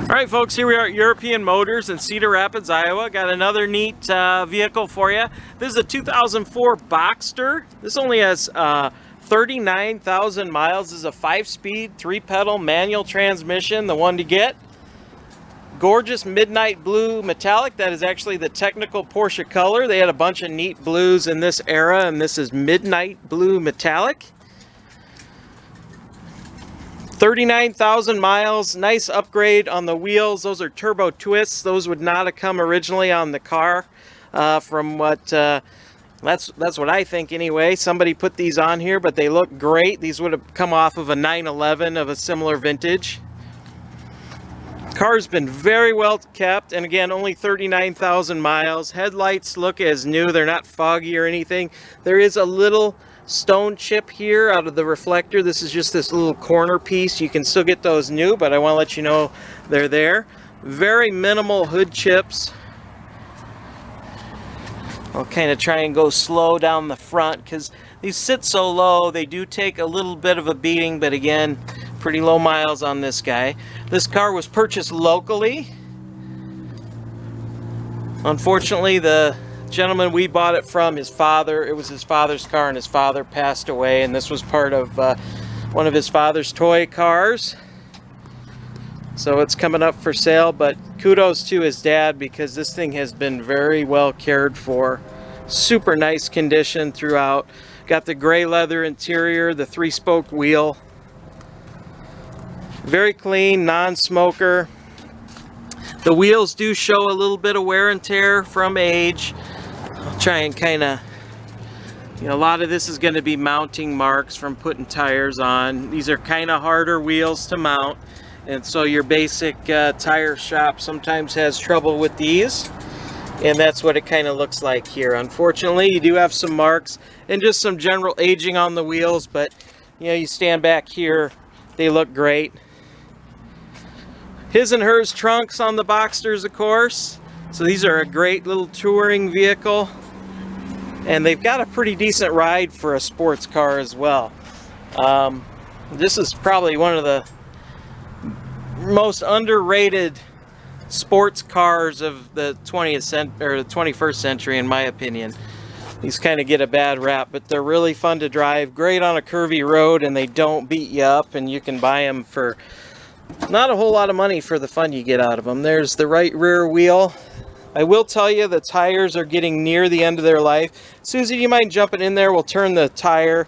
Alright folks, here we are at European Motors in Cedar Rapids, Iowa. Got another neat vehicle for you. This is a 2004 Boxster. This only has 39,000 miles. This is a 5-speed, 3-pedal manual transmission, the one to get. Gorgeous midnight blue metallic. That is actually the technical Porsche color. They had a bunch of neat blues in this era, and this is midnight blue metallic. 39,000 miles, nice upgrade on the wheels. Those are turbo twists. Those would not have come originally on the car. From what that's what I think anyway. Somebody put these on here, but they look great. These would have come off of a 911 of a similar vintage. Car's been very well kept, and again, only 39,000 miles. Headlights look as new. They're not foggy or anything. There is a little stone chip here out of the reflector. This is just this little corner piece. You can still get those new, but I want to let you know they're there. Very minimal hood chips. I'll kind of try and go slow down the front because these sit so low. They do take a little bit of a beating, but again, pretty low miles on this guy. This car was purchased locally. Unfortunately, the gentleman we bought it from, his father, it was his father's car, and his father passed away, and this was part of one of his father's toy cars. So it's coming up for sale, but kudos to his dad because this thing has been very well cared for. Super nice condition throughout. Got the gray leather interior, the 3-spoke wheel. Very clean, non-smoker. The wheels do show a little bit of wear and tear from age. I'll try and kind of, a lot of this is going to be mounting marks from putting tires on. These are kind of harder wheels to mount, and so your basic tire shop sometimes has trouble with these, and that's what it kind of looks like here. Unfortunately, you do have some marks and just some general aging on the wheels, but you stand back here, they look great. His and hers trunks on the Boxsters, of course. So these are a great little touring vehicle, and they've got a pretty decent ride for a sports car as well. This is probably one of the most underrated sports cars of the 21st century, in my opinion. These kind of get a bad rap, but they're really fun to drive. Great on a curvy road, and they don't beat you up, and you can buy them for not a whole lot of money for the fun you get out of them. There's the right rear wheel. I will tell you the tires are getting near the end of their life. Susie, do you mind jumping in there? We'll turn the tire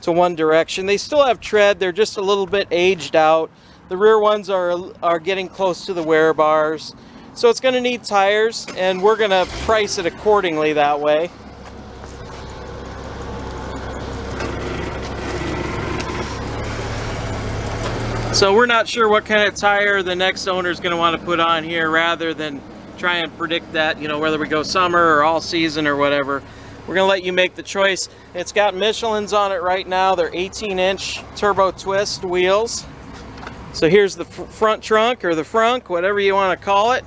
to one direction. They still have tread. They're just a little bit aged out. The rear ones are getting close to the wear bars. So it's going to need tires, and we're going to price it accordingly that way. So we're not sure what kind of tire the next owner is going to want to put on here, rather than try and predict that, whether we go summer or all season or whatever. We're going to let you make the choice. It's got Michelin's on it right now. They're 18-inch turbo twist wheels. So here's the front trunk, or the frunk, whatever you want to call it.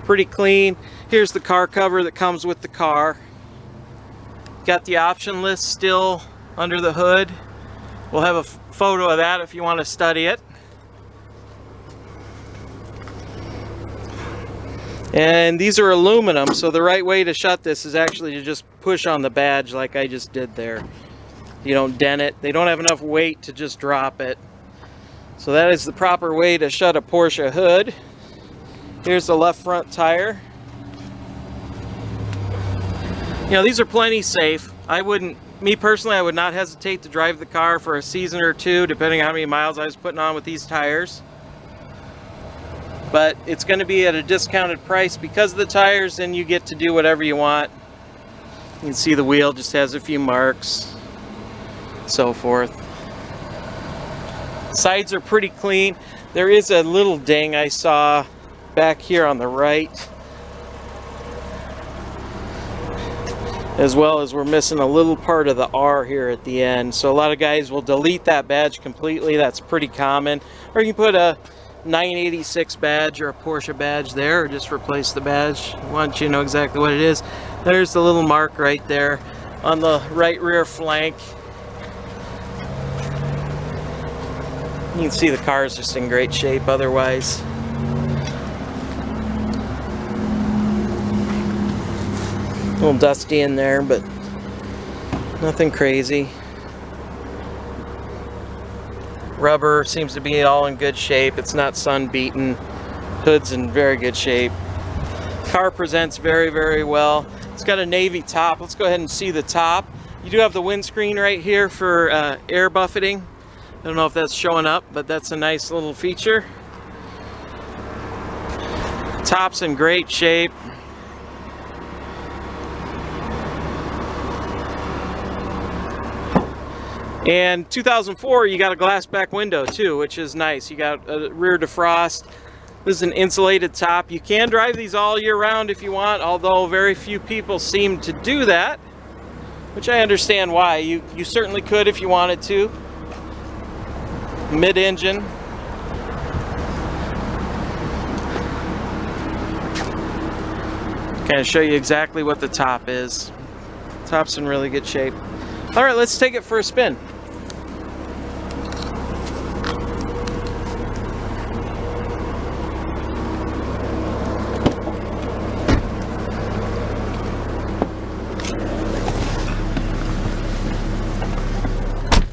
Pretty clean. Here's the car cover that comes with the car. Got the option list still under the hood. We'll have a photo of that if you want to study it. And these are aluminum, so the right way to shut this is actually to just push on the badge like I just did there. You don't dent it. They don't have enough weight to just drop it. So that is the proper way to shut a Porsche hood. Here's the left front tire. These are plenty safe. Me personally, I would not hesitate to drive the car for a season or two, depending on how many miles I was putting on with these tires. But it's going to be at a discounted price because of the tires, and you get to do whatever you want. You can see the wheel just has a few marks, so forth. Sides are pretty clean. There is a little ding I saw back here on the right, as well as we're missing a little part of the R here at the end. So a lot of guys will delete that badge completely. That's pretty common. Or you can put a 986 badge or a Porsche badge there, or just replace the badge once you know exactly what it is. There's the little mark right there on the right rear flank. You can see the car is just in great shape otherwise. little dusty in there, but nothing crazy. Rubber seems to be all in good shape. It's not sun beaten. Hood's in very good shape. Car presents very, very well. It's got a navy top. Let's go ahead and see the top. You do have the windscreen right here for air buffeting. I don't know if that's showing up, but that's a nice little feature. Top's in great shape. And 2004, you got a glass back window too, which is nice. You got a rear defrost. This is an insulated top. You can drive these all year round if you want, although very few people seem to do that, which I understand why. You certainly could if you wanted to. Mid-engine. Kind of show you exactly what the top is. Top's in really good shape. All right, let's take it for a spin.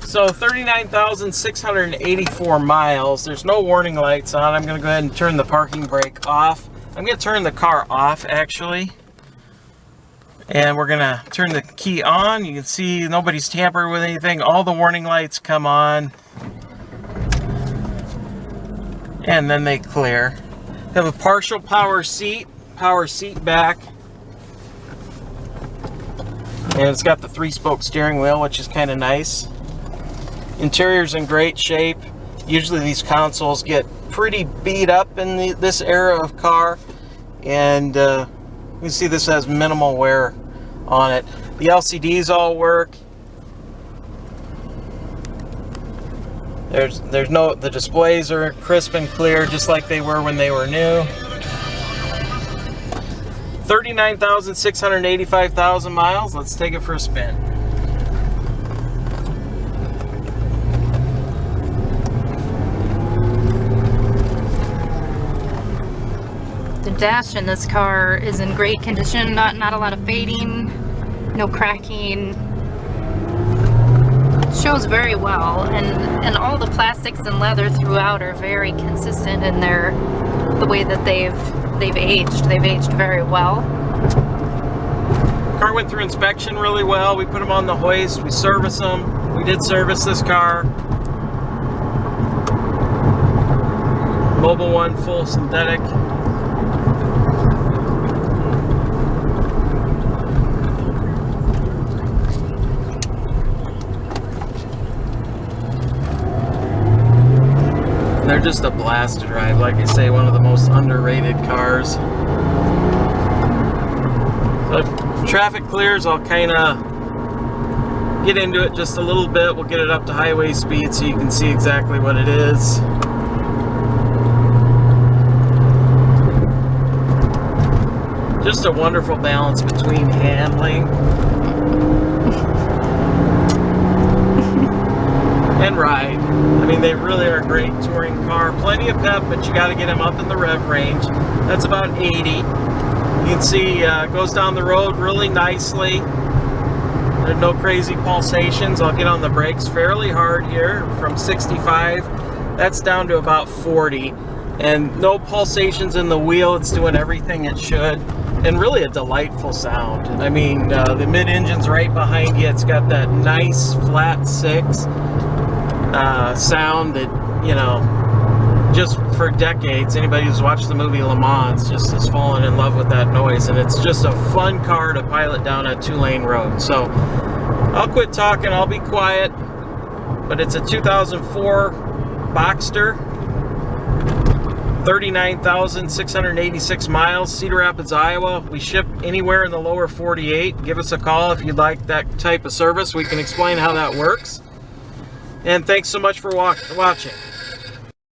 So 39,684 miles. There's no warning lights on. I'm going to go ahead and turn the parking brake off. I'm going to turn the car off actually. And we're going to turn the key on. You can see nobody's tampered with anything. All the warning lights come on. And then they clear. Have a partial power seat back. And it's got the 3-spoke steering wheel, which is kind of nice. Interior's in great shape. Usually these consoles get pretty beat up in this era of car, and you can see this has minimal wear on it. The LCDs all work. The displays are crisp and clear, just like they were when they were new. 39,685 miles. Let's take it for a spin. The dash in this car is in great condition, not a lot of fading, no cracking. Shows very well, and all the plastics and leather throughout are very consistent in the way that they've aged. They've aged very well. Car went through inspection really well. We put them on the hoist, we service them. We did service this car. Mobile One full synthetic. They're just a blast to drive. Like I say, one of the most underrated cars. So if traffic clears, I'll kind of get into it just a little bit. We'll get it up to highway speed so you can see exactly what it is. Just a wonderful balance between handling and ride. I mean, they really are a great touring car. Plenty of pep, but you got to get them up in the rev range. That's about 80. You can see it goes down the road really nicely. There's no crazy pulsations. I'll get on the brakes fairly hard here from 65. That's down to about 40. And no pulsations in the wheel. It's doing everything it should. And really a delightful sound. I mean, the mid-engine's right behind you. It's got that nice flat 6 sound that, you know, just for decades, anybody who's watched the movie Le Mans just has fallen in love with that noise. And it's just a fun car to pilot down a 2-lane road. So I'll quit talking. I'll be quiet. But it's a 2004 Boxster. 39,686 miles, Cedar Rapids, Iowa. We ship anywhere in the lower 48. Give us a call if you'd like that type of service. We can explain how that works. And thanks so much for watching.